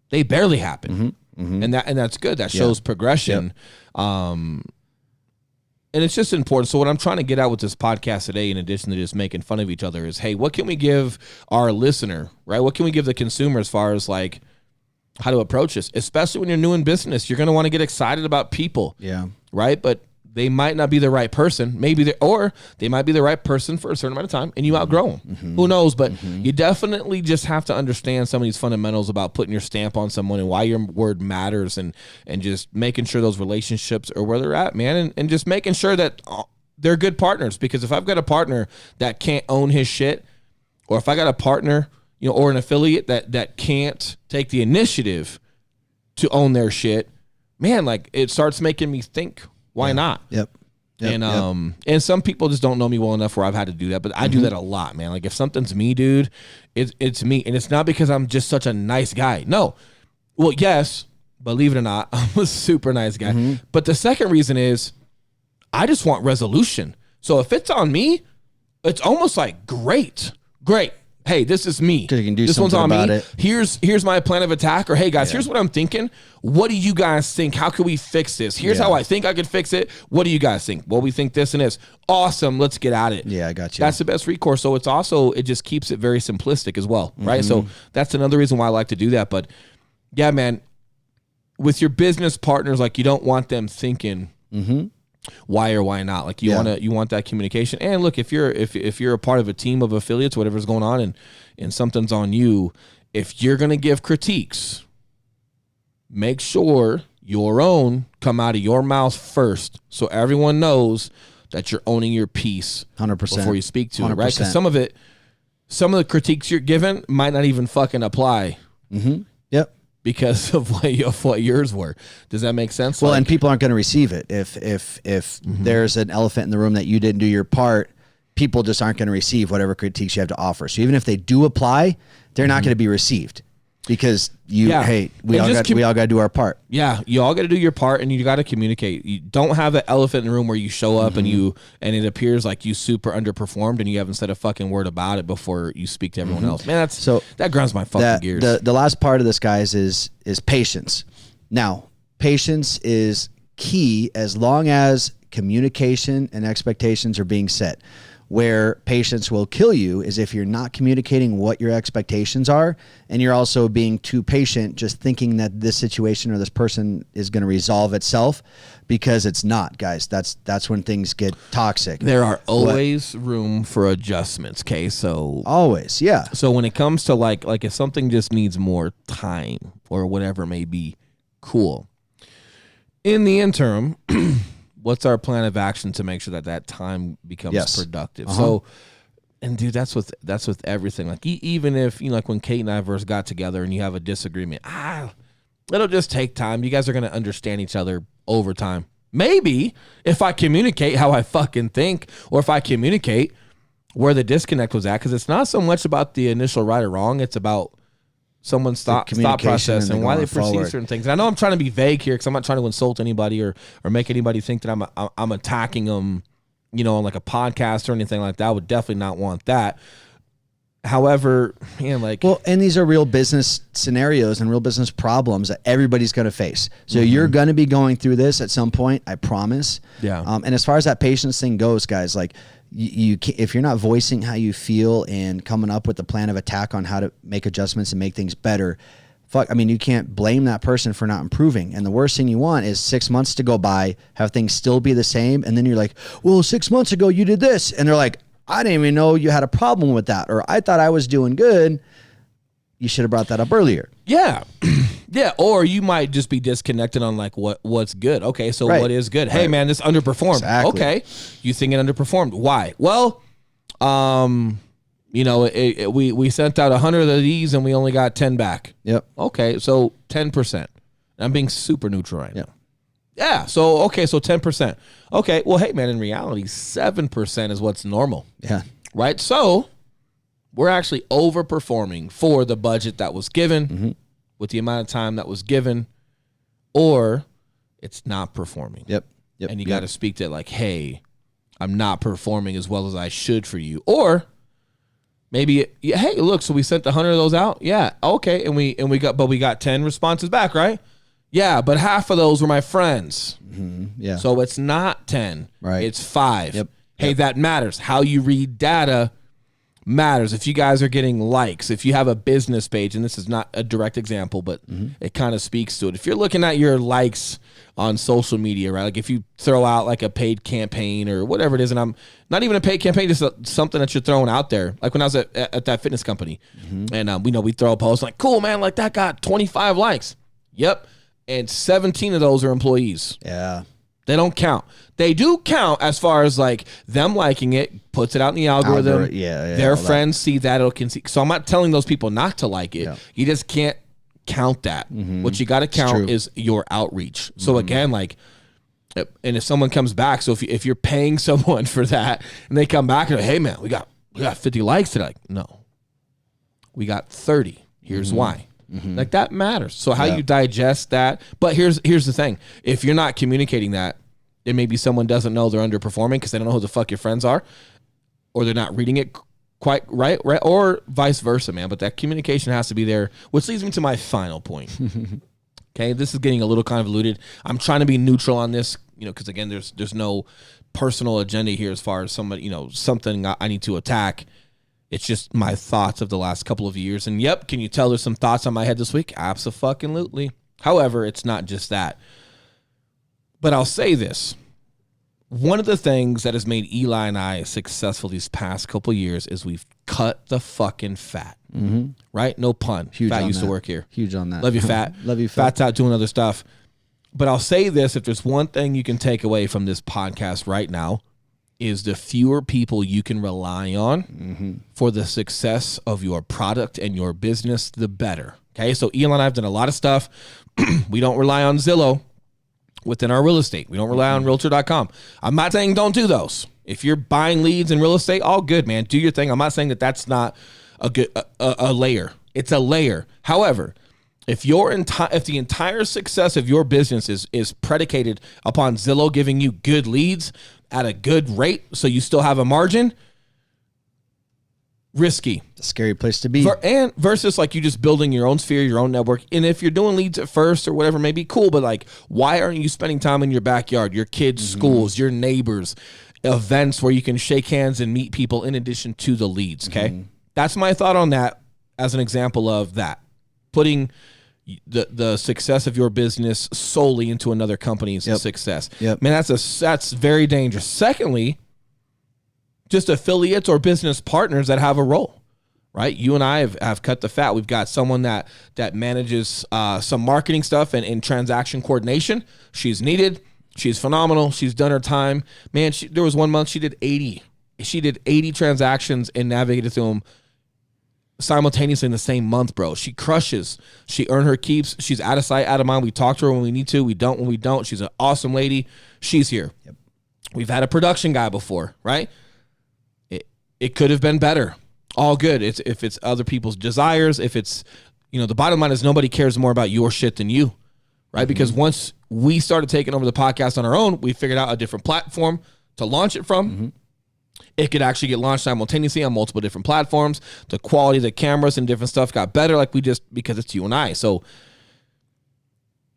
they barely happen. And that's good. That shows progression. And it's just important. So what I'm trying to get out with this podcast today, in addition to just making fun of each other, is, hey, what can we give our listener, right? What can we give the consumer as far as like how to approach this? Especially when you're new in business, you're going to want to get excited about people. Yeah. Right? But they might not be the right person. Or they might be the right person for a certain amount of time and you outgrow them. Who knows? But you definitely just have to understand some of these fundamentals about putting your stamp on someone and why your word matters, and just making sure those relationships are where they're at, man. And just making sure that they're good partners. Because if I've got a partner that can't own his shit, or if I got a partner, you know, or an affiliate that can't take the initiative to own their shit, man, like it starts making me think, why not? And some people just don't know me well enough where I've had to do that, but I do that a lot, man. Like if something's me, dude, it's me. And it's not because I'm just such a nice guy. No. Well, yes, believe it or not, I'm a super nice guy. But the second reason is I just want resolution. So if it's on me, it's almost like great. Hey, this is me. You can do this one's something on about me. it. Here's my plan of attack. Or hey guys, here's what I'm thinking. What do you guys think? How can we fix this? Here's how I think I could fix it. What do you guys think? Well, we think this and this. Awesome. Let's get at it. Yeah, I got you. That's the best recourse. So it just keeps it very simplistic as well. Right. So that's another reason why I like to do that. But yeah, man, with your business partners, like you don't want them thinking why or why not. Like you want that communication. And look, if you're a part of a team of affiliates, whatever's going on and something's on you, if you're going to give critiques, make sure your own come out of your mouth first, so everyone knows that you're owning your piece 100% before you speak to it, right? Because some of the critiques you're given might not even fucking apply. Because of what yours were. Does that make sense? Well, and people aren't going to receive it. If there's an elephant in the room that you didn't do your part, people just aren't going to receive whatever critiques you have to offer. So even if they do apply, they're not going to be received. Because we all got to do our part. Yeah, you all got to do your part, and you got to communicate. You don't have an elephant in the room where you show up and it appears like you super underperformed and you haven't said a fucking word about it before you speak to everyone else. Man, that grinds my fucking gears. The last part of this, guys, is patience. Now, patience is key as long as communication and expectations are being set. Where patience will kill you is if you're not communicating what your expectations are, and you're also being too patient, just thinking that this situation or this person is going to resolve itself, because it's not, guys. That's when things get toxic. There are always room for adjustments, okay? So always, yeah. So when it comes to like if something just needs more time or whatever it may be, cool. In the interim, what's our plan of action to make sure that time becomes productive? So, and dude, that's with everything. Like even if, you know, like when Kate and I first got together and you have a disagreement, It'll just take time. You guys are going to understand each other over time. Maybe if I communicate how I fucking think, or if I communicate where the disconnect was at, because it's not so much about the initial right or wrong. It's about someone's thought process and why they perceive certain things. And I know I'm trying to be vague here because I'm not trying to insult anybody or make anybody think that I'm attacking them, you know, on like a podcast or anything like that. I would definitely not want that. However, man, like, well, and these are real business scenarios and real business problems that everybody's going to face. So you're going to be going through this at some point, I promise. Yeah. And as far as that patience thing goes, guys, like you if you're not voicing how you feel and coming up with a plan of attack on how to make adjustments and make things better, I mean, you can't blame that person for not improving. And the worst thing you want is 6 months to go by, have things still be the same. And then you're like, well, 6 months ago you did this. And they're like, I didn't even know you had a problem with that. Or I thought I was doing good. You should have brought that up earlier. Yeah. Yeah. Or you might just be disconnected on like what's good. Okay. So what is good? Hey man, this underperformed. Exactly. Okay. You think it underperformed. Why? Well, you know, we sent out 100 of these and we only got 10 back. Yep. Okay. So 10%. I'm being super neutral right now. Yeah. Yeah. So, okay. So 10%. Okay. Well, hey, man, in reality, 7% is what's normal. Yeah. Right. So we're actually overperforming for the budget that was given with the amount of time that was given, or it's not performing. Yep. And you got to speak to it like, hey, I'm not performing as well as I should for you. Or maybe, hey, look, so we sent 100 of those out. Yeah. Okay. And we got 10 responses back, right? Yeah, but half of those were my friends. Yeah. So it's not 10. Right. It's 5. Yep. Hey, that matters. How you read data matters. If you guys are getting likes, if you have a business page, and this is not a direct example, but it kind of speaks to it. If you're looking at your likes on social media, right? Like if you throw out like a paid campaign or whatever it is, and I'm not even a paid campaign, just something that you're throwing out there. Like when I was at that fitness company, and we throw a post like, cool, man, like that got 25 likes. Yep. And 17 of those are employees. Yeah. They don't count. They do count as far as like them liking it, puts it out in the algorithm. Their friends see that. So I'm not telling those people not to like it. Yeah. You just can't count that. What you got to count is your outreach. So again, like, and if someone comes back, so if you're paying someone for that and they come back and hey man, we got 50 likes today. Like, no, we got 30. Here's why. Like that matters. So how you digest that. But here's the thing. If you're not communicating that, then maybe someone doesn't know they're underperforming because they don't know who the fuck your friends are, or they're not reading it quite right, or vice versa, man. But that communication has to be there, which leads me to my final point. Okay, this is getting a little convoluted. I'm trying to be neutral on this, you know, because again, there's no personal agenda here as far as somebody, you know, something I need to attack. It's just my thoughts of the last couple of years. And yep, can you tell there's some thoughts on my head this week? Abso-fucking-lutely. However, it's not just that. But I'll say this. One of the things that has made Eli and I successful these past couple of years is we've cut the fucking fat. Right? No pun. Huge Fat on used that. to work here. Huge on that. Love you, Fat. Love you, Fat. Fat's out doing other stuff. But I'll say this. If there's one thing you can take away from this podcast right now, is the fewer people you can rely on for the success of your product and your business, the better. Okay, so Eli and I have done a lot of stuff. We don't rely on Zillow within our real estate. We don't rely on Realtor.com. I'm not saying don't do those. If you're buying leads in real estate, all good, man. Do your thing. I'm not saying that that's not a good a layer. It's a layer. However, if the entire success of your business is predicated upon Zillow giving you good leads at a good rate, so you still have a margin, risky. It's a scary place to be. And versus like you just building your own sphere, your own network. And if you're doing leads at first or whatever, maybe cool, but like, why aren't you spending time in your backyard, your kids' schools, your neighbors, events where you can shake hands and meet people in addition to the leads? Okay. That's my thought on that as an example of that. Putting the success of your business solely into another company's success. Man, that's very dangerous. Secondly, just affiliates or business partners that have a role, right? You and I have cut the fat. We've got someone that manages some marketing stuff and transaction coordination. She's needed. She's phenomenal. She's done her time. Man, there was 1 month she did 80. She did 80 transactions and navigated through them simultaneously in the same month, bro. She crushes. She earned her keeps. She's out of sight, out of mind. We talk to her when we need to. We don't when we don't. She's an awesome lady. She's here. Yep. We've had a production guy before, right? It could have been better. All good. If it's other people's desires, if it's, the bottom line is nobody cares more about your shit than you, right? Because once we started taking over the podcast on our own, we figured out a different platform to launch it from. It could actually get launched simultaneously on multiple different platforms. The quality of the cameras and different stuff got better, because it's you and I. So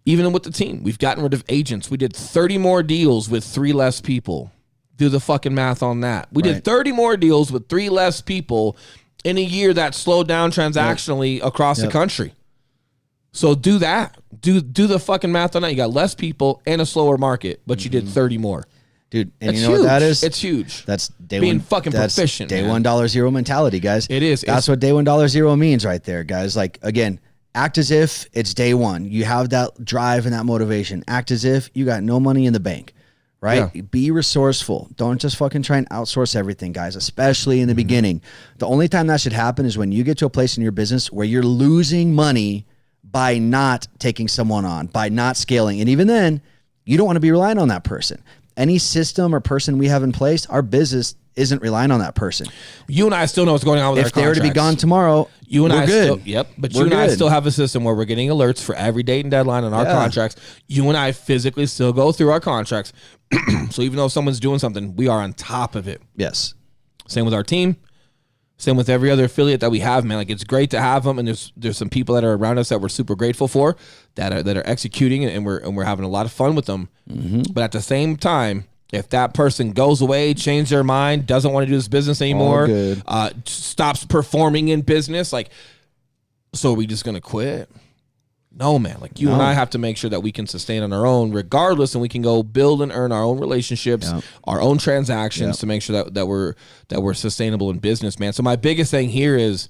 even with the team, we've gotten rid of agents. We did 30 more deals with 3 less people. Do the fucking math on that. We did 30 more deals with 3 less people in a year that slowed down transactionally across the country. So do that. Do the fucking math on that. You got less people and a slower market, but you did 30 more. Dude, and that's you know huge. what that is? It's huge. That's being fucking proficient. Day one $0 mentality, guys. It is. That's what day one $0 means right there, guys. Like, again, act as if it's day one. You have that drive and that motivation. Act as if you got no money in the bank. Right? Yeah. Be resourceful. Don't just fucking try and outsource everything, guys, especially in the beginning. The only time that should happen is when you get to a place in your business where you're losing money by not taking someone on, by not scaling. And even then, you don't want to be relying on that person. Any system or person we have in place, our business isn't relying on that person. You and I still know what's going on with our contracts. If they were to be gone tomorrow, you and we're I good. But you and I still have a system where we're getting alerts for every date and deadline on our contracts. You and I physically still go through our contracts. So even though someone's doing something, we are on top of it. Yes. Same with our team. Same with every other affiliate that we have, man. Like, it's great to have them, and there's some people that are around us that we're super grateful for, that are executing, and we're having a lot of fun with them. But at the same time, if that person goes away, change their mind, doesn't want to do this business anymore, stops performing in business, so are we just gonna quit? No, man. You and I have to make sure that we can sustain on our own regardless, and we can go build and earn our own relationships, our own transactions to make sure that we're sustainable in business, man. So my biggest thing here is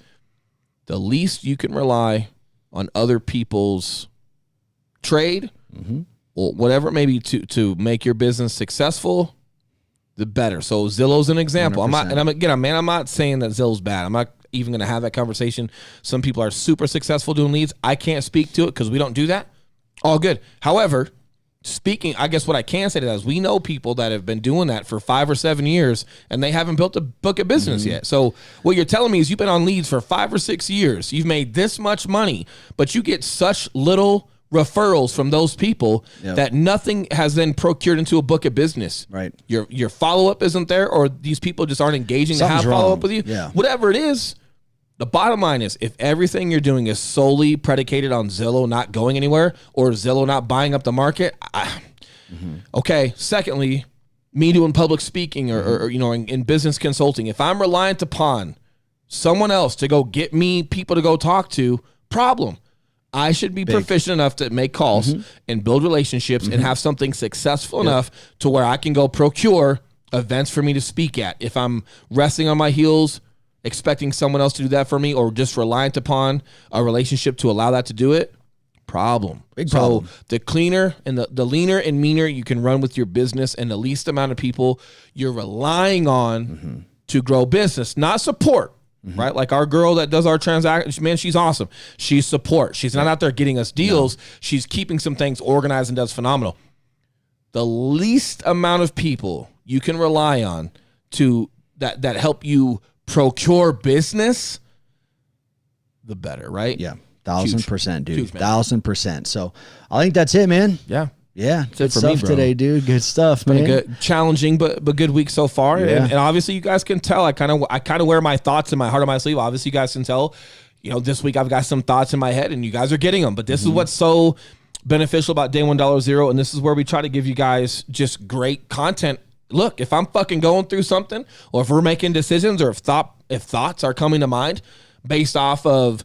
the least you can rely on other people's trade or whatever it may be to make your business successful, the better. So Zillow's an example. 100%. I'm not saying that Zillow's bad. I'm not even going to have that conversation. Some people are super successful doing leads. I can't speak to it because we don't do that. All good. However, I guess what I can say to that is we know people that have been doing that for 5 or 7 years and they haven't built a book of business yet. So what you're telling me is you've been on leads for 5 or 6 years. You've made this much money, but you get such little referrals from those people that nothing has then procured into a book of business. Right. Your follow-up isn't there, or these people just aren't engaging to have follow-up with you. Yeah. Whatever it is, the bottom line is if everything you're doing is solely predicated on Zillow not going anywhere or Zillow not buying up the market, okay. Secondly, me doing public speaking or in business consulting, if I'm reliant upon someone else to go get me people to go talk to, problem. I should be proficient enough to make calls and build relationships and have something successful enough to where I can go procure events for me to speak at. If I'm resting on my heels, expecting someone else to do that for me, or just reliant upon a relationship to allow that to do it, problem. Big problem. So the cleaner and the leaner and meaner you can run with your business and the least amount of people you're relying on to grow business, not support. Right? Like our girl that does our transactions, man, she's awesome. She's support. She's not out there getting us deals. No. She's keeping some things organized and does phenomenal. The least amount of people you can rely on to that help you procure business, the better, right? Yeah. 1,000%, dude. Huge, 1,000%. So I think that's it, man. Yeah. Yeah, good stuff today, dude. Good stuff, man. Good, challenging, but good week so far. Yeah. And obviously, you guys can tell. I kind of wear my thoughts in my heart on my sleeve. Obviously, you guys can tell. This week I've got some thoughts in my head, and you guys are getting them. But this is what's so beneficial about Day 1 $0, and this is where we try to give you guys just great content. Look, if I'm fucking going through something, or if we're making decisions, or if thoughts are coming to mind based off of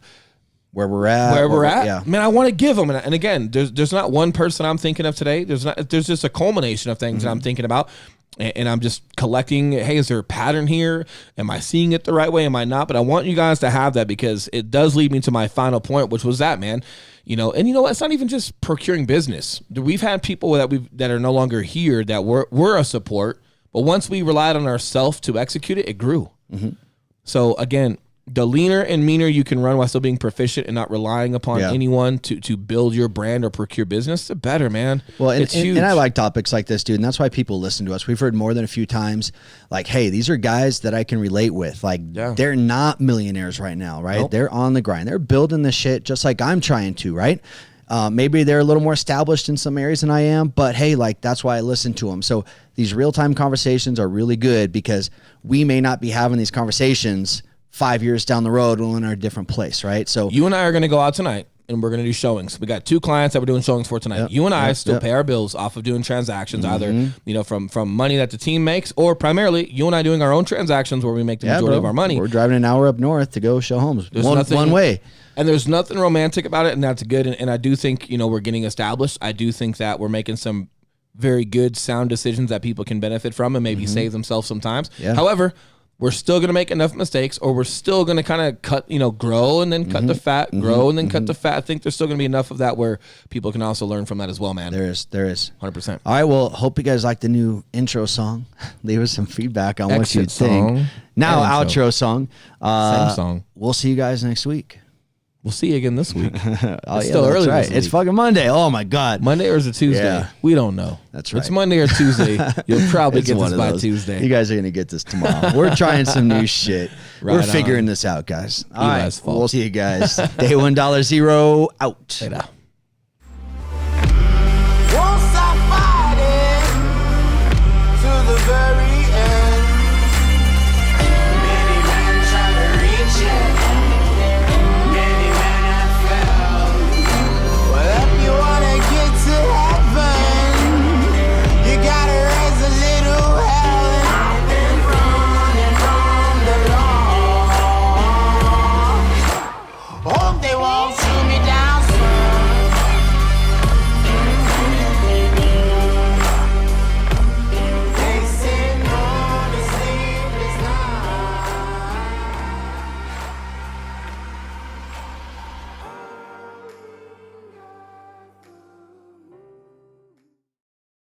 where we're at, yeah. Man, I want to give them, and again, there's not one person I'm thinking of today. There's just a culmination of things that I'm thinking about, and I'm just collecting. Hey, is there a pattern here? Am I seeing it the right way? Am I not? But I want you guys to have that because it does lead me to my final point, which was that, man. And it's not even just procuring business. We've had people that are no longer here that were a support, but once we relied on ourselves to execute it, it grew. So again, the leaner and meaner you can run while still being proficient and not relying upon anyone to build your brand or procure business, the better, man. Well, it's huge. And I like topics like this, dude. And that's why people listen to us. We've heard more than a few times, like, hey, these are guys that I can relate with. Like, they're not millionaires right now, right? Nope. They're on the grind. They're building the shit just like I'm trying to, right? Maybe they're a little more established in some areas than I am, but hey, like, that's why I listen to them. So these real-time conversations are really good because we may not be having these conversations 5 years down the road when we're in a different place, right? So you and I are going to go out tonight and we're going to do showings. We got 2 clients that we're doing showings for tonight. You and I still pay our bills off of doing transactions, either, you know, from money that the team makes, or primarily you and I doing our own transactions where we make the majority of our money. We're driving an hour up north to go show homes. One way. And there's nothing romantic about it, and that's good. And I do think, you know, we're getting established. I do think that we're making some very good, sound decisions that people can benefit from and maybe save themselves sometimes. However, we're still going to make enough mistakes, or we're still going to kind of cut, you know, grow and then cut the fat, grow and then cut the fat. I think there's still going to be enough of that where people can also learn from that as well, man. There is. 100%. All right, well, hope you guys like the new intro song. Leave us some feedback on what you think. Now, outro song. Same song. We'll see you guys next week. We'll see you again this week. It's still early. Right. It's fucking Monday. Oh my God. Monday or is it Tuesday? Yeah. We don't know. That's right. It's Monday or Tuesday. You'll probably get this by Tuesday. You guys are going to get this tomorrow. We're trying some new shit. We're figuring this out, guys. All right. We'll see you guys. Day 1.0 out. Later. Won't stop fighting to the very